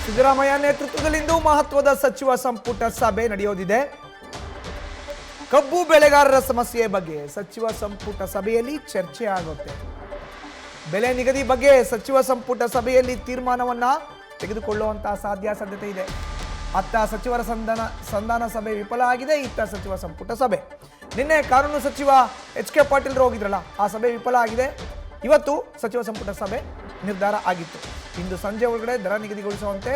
ಸಿದ್ದರಾಮಯ್ಯ ನೇತೃತ್ವದಲ್ಲಿಂದು ಮಹತ್ವದ ಸಚಿವ ಸಂಪುಟ ಸಭೆ ನಡೆಯೋದಿದೆ. ಕಬ್ಬು ಬೆಳೆಗಾರರ ಸಮಸ್ಯೆ ಬಗ್ಗೆ ಸಚಿವ ಸಂಪುಟ ಸಭೆಯಲ್ಲಿ ಚರ್ಚೆ ಆಗುತ್ತೆ. ಬೆಲೆ ನಿಗದಿ ಬಗ್ಗೆ ಸಚಿವ ಸಂಪುಟ ಸಭೆಯಲ್ಲಿ ತೀರ್ಮಾನವನ್ನ ತೆಗೆದುಕೊಳ್ಳುವಂತಹ ಸಾಧ್ಯತೆ ಇದೆ. ಅತ್ತ ಸಚಿವರ ಸಂಧಾನ ಸಭೆ ವಿಫಲ ಆಗಿದೆ, ಇತ್ತ ಸಚಿವ ಸಂಪುಟ ಸಭೆ. ನಿನ್ನೆ ಕಾನೂನು ಸಚಿವ ಎಚ್.ಕೆ. ಪಾಟೀಲ್ ಹೋಗಿದ್ರಲ್ಲ, ಆ ಸಭೆ ವಿಫಲ ಆಗಿದೆ. ಇವತ್ತು ಸಚಿವ ಸಂಪುಟ ಸಭೆ ನಿರ್ಧಾರ ಆಗಿತ್ತು. ಇಂದು ಸಂಜೆ ಒಳಗಡೆ ದರ ನಿಗದಿಗೊಳಿಸುವಂತೆ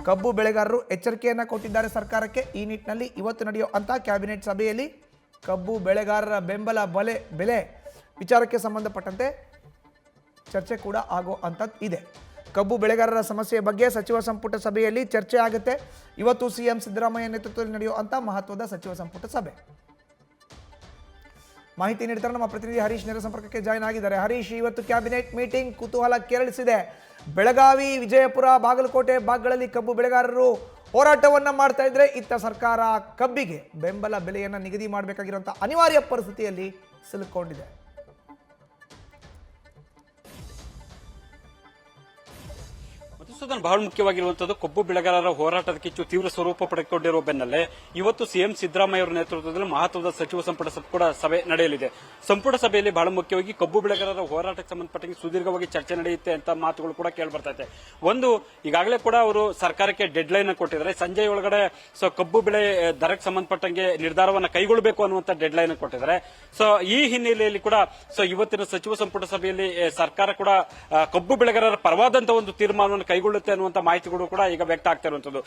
ಕಬ್ಬು ಬೆಳೆಗಾರರು ಎಚ್ಚರಿಕೆಯನ್ನು ಕೊಟ್ಟಿದ್ದಾರೆ ಸರ್ಕಾರಕ್ಕೆ. ಈ ನಿಟ್ಟಿನಲ್ಲಿ ಇವತ್ತು ನಡೆಯುವಂಥ ಕ್ಯಾಬಿನೆಟ್ ಸಭೆಯಲ್ಲಿ ಕಬ್ಬು ಬೆಳೆಗಾರರ ಬೆಂಬಲ ಬೆಲೆ ವಿಚಾರಕ್ಕೆ ಸಂಬಂಧಪಟ್ಟಂತೆ ಚರ್ಚೆ ಕೂಡ ಆಗೋ ಅಂಥದ್ದು ಇದೆ. ಕಬ್ಬು ಬೆಳೆಗಾರರ ಸಮಸ್ಯೆ ಬಗ್ಗೆ ಸಚಿವ ಸಂಪುಟ ಸಭೆಯಲ್ಲಿ ಚರ್ಚೆ ಆಗುತ್ತೆ. ಇವತ್ತು ಸಿಎಂ ಸಿದ್ದರಾಮಯ್ಯ ನೇತೃತ್ವದಲ್ಲಿ ನಡೆಯುವಂಥ ಮಹತ್ವದ ಸಚಿವ ಸಂಪುಟ ಸಭೆ. ಮಾಹಿತಿ ನೀಡ್ತಾರೆ ನಮ್ಮ ಪ್ರತಿನಿಧಿ ಹರೀಶ್ ನೇರ ಸಂಪರ್ಕಕ್ಕೆ ಜಾಯ್ನ್ ಆಗಿದ್ದಾರೆ. ಹರೀಶ್, ಇವತ್ತು ಕ್ಯಾಬಿನೆಟ್ ಮೀಟಿಂಗ್ ಕುತೂಹಲ ಕೆರಳಿಸಿದೆ. ಬೆಳಗಾವಿ, ವಿಜಯಪುರ, ಬಾಗಲಕೋಟೆ ಭಾಗಗಳಲ್ಲಿ ಕಬ್ಬು ಬೆಳೆಗಾರರು ಹೋರಾಟವನ್ನ ಮಾಡ್ತಾ ಇದ್ರೆ, ಇತ್ತ ಸರ್ಕಾರ ಕಬ್ಬಿಗೆ ಬೆಂಬಲ ಬೆಲೆಯನ್ನು ನಿಗದಿ ಮಾಡಬೇಕಾಗಿರುವಂತಹ ಅನಿವಾರ್ಯ ಪರಿಸ್ಥಿತಿಯಲ್ಲಿ ಸಿಲುಕೊಂಡಿದೆ. ಬಹಳ ಮುಖ್ಯವಾಗಿರುವಂತದ್ದು ಕಬ್ಬು ಬೆಳೆಗಾರರ ಹೋರಾಟದ ಕಿಚ್ಚು ತೀವ್ರ ಸ್ವರೂಪ ಪಡೆದುಕೊಂಡಿರುವ ಬೆನ್ನಲ್ಲೇ ಇವತ್ತು ಸಿಎಂ ಸಿದ್ದರಾಮಯ್ಯ ಅವರ ನೇತೃತ್ವದಲ್ಲಿ ಮಹತ್ವದ ಸಚಿವ ಸಂಪುಟ ಸಭೆ ನಡೆಯಲಿದೆ. ಸಂಪುಟ ಸಭೆಯಲ್ಲಿ ಬಹಳ ಮುಖ್ಯವಾಗಿ ಕಬ್ಬು ಬೆಳೆಗಾರರ ಹೋರಾಟಕ್ಕೆ ಸಂಬಂಧಪಟ್ಟ ಸುದೀರ್ಘವಾಗಿ ಚರ್ಚೆ ನಡೆಯುತ್ತೆ ಅಂತ ಮಾತುಗಳು ಕೂಡ ಕೇಳಿ ಬರ್ತಾ ಇದೆ. ಒಂದು, ಈಗಾಗಲೇ ಕೂಡ ಅವರು ಸರ್ಕಾರಕ್ಕೆ ಡೆಡ್ ಲೈನ್ ಕೊಟ್ಟಿದ್ದಾರೆ. ಸಂಜೆ ಒಳಗಡೆ ಕಬ್ಬು ಬೆಳೆ ದರಕ್ಕೆ ಸಂಬಂಧಪಟ್ಟಂಗೆ ನಿರ್ಧಾರವನ್ನು ಕೈಗೊಳ್ಳಬೇಕು ಅನ್ನುವಂತ ಡೆಡ್ ಲೈನ್ ಕೊಟ್ಟಿದ್ದಾರೆ. ಈ ಹಿನ್ನೆಲೆಯಲ್ಲಿ ಕೂಡ ಇವತ್ತಿನ ಸಚಿವ ಸಂಪುಟ ಸಭೆಯಲ್ಲಿ ಸರ್ಕಾರ ಕೂಡ ಕಬ್ಬು ಬೆಳೆಗಾರರ ಪರವಾದಂತಹ ಒಂದು ತೀರ್ಮಾನವನ್ನು ಕೈಗೊಳ್ಳುತ್ತೆ ಅನ್ನುವಂತ ಮಾಹಿತಿಗಳು ಕೂಡ ಈಗ ವ್ಯಕ್ತ ಆಗ್ತಾ ಇರುವಂತದ್ದು.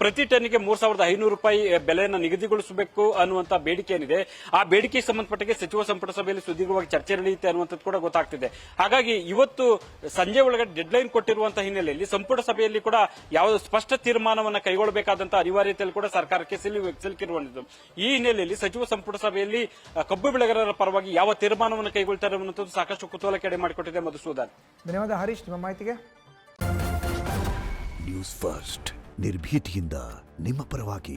ಪ್ರತಿ ಟನ್ನಿಗೆ 3,500 ರೂಪಾಯಿ ಬೆಲೆಯನ್ನು ನಿಗದಿಗೊಳಿಸಬೇಕು ಅನ್ನುವಂತ ಬೇಡಿಕೆ ಏನಿದೆ, ಆ ಬೇಡಿಕೆಗೆ ಸಂಬಂಧಪಟ್ಟಂಗೆ ಸಚಿವ ಸಂಪುಟ ಸಭೆಯಲ್ಲಿ ಸುದೀರ್ಘವಾಗಿ ಚರ್ಚೆ ನಡೆಯುತ್ತೆ ಅನ್ನುವಂಥದ್ದು ಕೂಡ ಗೊತ್ತಾಗ್ತಿದೆ. ಹಾಗಾಗಿ ಇವತ್ತು ಸಂಜೆ ಒಳಗಡೆ ಡೆಡ್ ಲೈನ್ ಕೊಟ್ಟಿರುವಂತಹ ಹಿನ್ನೆಲೆಯಲ್ಲಿ ಸಂಪುಟ ಸಭೆಯಲ್ಲಿ ಕೂಡ ಯಾವ ಸ್ಪಷ್ಟ ತೀರ್ಮಾನವನ್ನು ಕೈಗೊಳ್ಳಬೇಕಾದಂತಹ ಅನಿವಾರ್ಯತೆಯಲ್ಲಿ ಕೂಡ ಸರ್ಕಾರಕ್ಕೆ ಸಿಲುಕಿರುವಂತದ್ದು. ಈ ಹಿನ್ನೆಲೆಯಲ್ಲಿ ಸಚಿವ ಸಂಪುಟ ಸಭೆಯಲ್ಲಿ ಕಬ್ಬು ಬೆಳೆಗಾರರ ಪರವಾಗಿ ಯಾವ ತೀರ್ಮಾನವನ್ನು ಕೈಗೊಳ್ತಾರೆ ಅನ್ನುವಂಥದ್ದು ಸಾಕಷ್ಟು ಕುತೂಹಲಕ್ಕೆ ಎಡೆ ಮಾಡಿಕೊಟ್ಟಿದೆ. ಮಧುಸೂದನ್, ಧನ್ಯವಾದ ಹರೀಶ್ ನಿಮ್ಮ ಮಾಹಿತಿಗೆ. ನ್ಯೂಸ್ ಫಸ್ಟ್ ನಿರ್ಭೀತಿಯಿಂದ ನಿಮ್ಮ ಪರವಾಗಿ.